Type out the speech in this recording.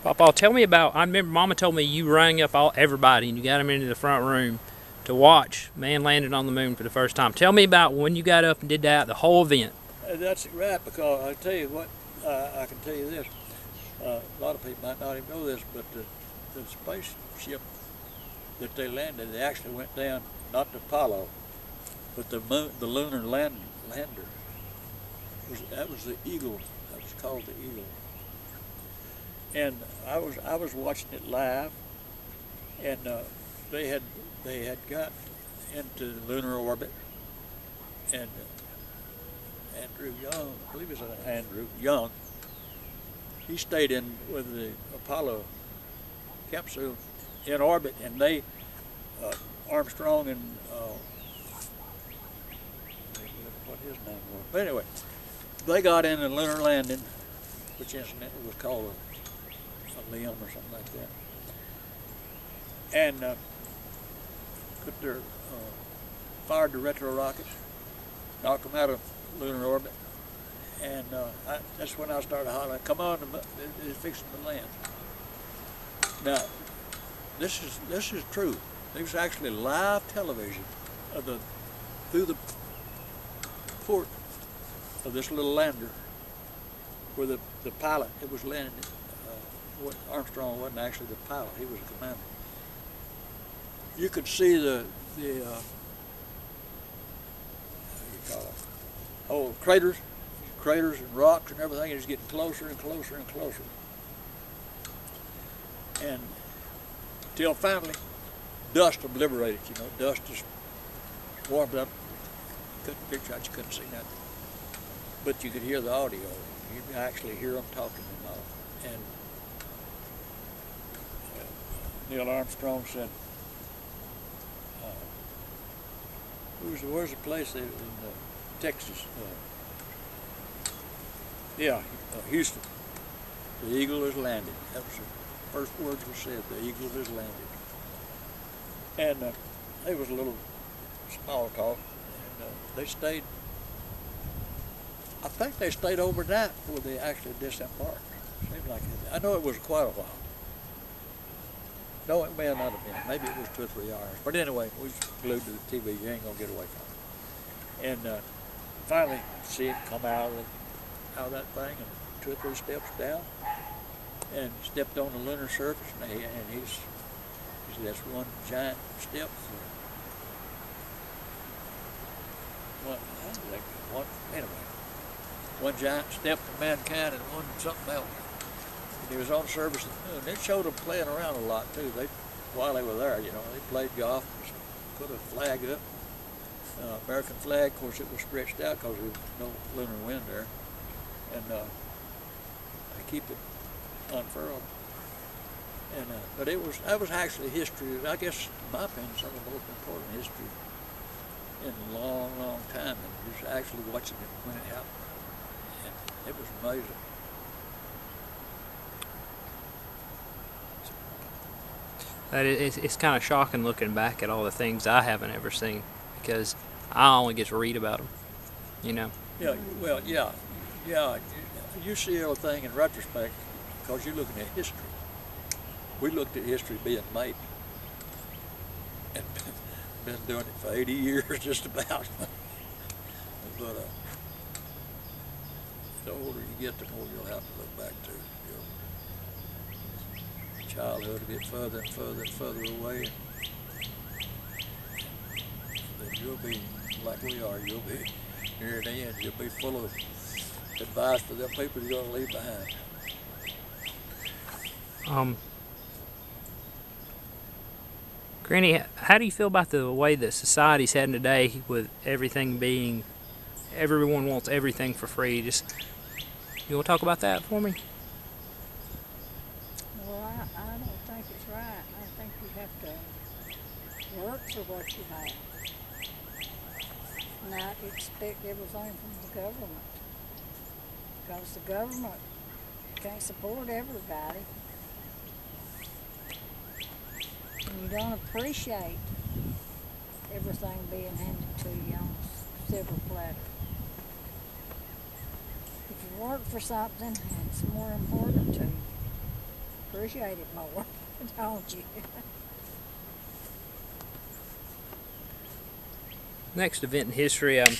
Papa, tell me about, I remember Mama told me you rang up everybody and you got them into the front room to watch man landing on the moon for the first time. Tell me about when you got up and did that, the whole event. That's right, because I'll tell you what, I can tell you this. A lot of people might not even know this, but the spaceship that they landed, they actually went down, not the Apollo, but the lunar lander. That was the Eagle. That was called the Eagle. And I was watching it live, and they had got into lunar orbit, and Andrew Young, I believe it was Andrew Young, he stayed in with the Apollo capsule in orbit, and they, Armstrong and what his name was. But anyway, they got in a lunar landing, which incidentally was called a limb or something like that, and put their fired the retro rockets, knocked them out of lunar orbit, and that's when I started hollering, "Come on, they're fixing to land." Now, this is true. There was actually live television of through the port of this little lander where the pilot, it was landing. Armstrong wasn't actually the pilot; he was the commander. You could see the how do you call it? Oh, craters and rocks and everything. It's getting closer and closer and closer, and till finally, dust obliterated. You know, dust just warmed up. Couldn't picture out. You couldn't see nothing, but you could hear the audio. You could actually hear them talking and all. And Neil Armstrong said, "Where's the place in Texas? Houston. The Eagle has landed." That was the first words were said. The Eagle has landed. And there was a little small talk, and they stayed. I think they stayed overnight before they actually disembarked. Seemed like it. I know it was quite a while. No, it may not have been. Maybe it was 2 or 3 hours. But anyway, we was glued to the TV. You ain't gonna get away from it. And finally, see it come out of that thing, and 2 or 3 steps down, and stepped on the lunar surface, and he said that's one giant step for one giant step for mankind and one something else. And he was on the surface of the moon. It showed them playing around a lot too. While they were there, you know, they played golf, put a flag up, American flag. Of course, it was stretched out because there was no lunar wind there, and they keep it unfurled. And but that was actually history. I guess, in my opinion, some of the most important history in a long, long time. And just actually watching it when it happened, and it was amazing. It's kind of shocking looking back at all the things I haven't ever seen, because I only get to read about them, you know. Yeah, well, yeah. You see everything in retrospect because you're looking at history. We looked at history being made, and been doing it for 80 years just about. But the older you get, the more you'll have to look back to. Childhood will get further and further and further away. Then you'll be like we are. You'll be near the end. You'll be full of advice for the people you're going to leave behind. Granny, how do you feel about the way that society's heading today, with everything being, everyone wants everything for free? You want to talk about that for me? I don't think it's right. I think you have to work for what you have, not expect everything from the government, because the government can't support everybody, and you don't appreciate everything being handed to you on a silver platter. If you work for something, it's more important to you. appreciate it more, don't you? Next event in history, I'm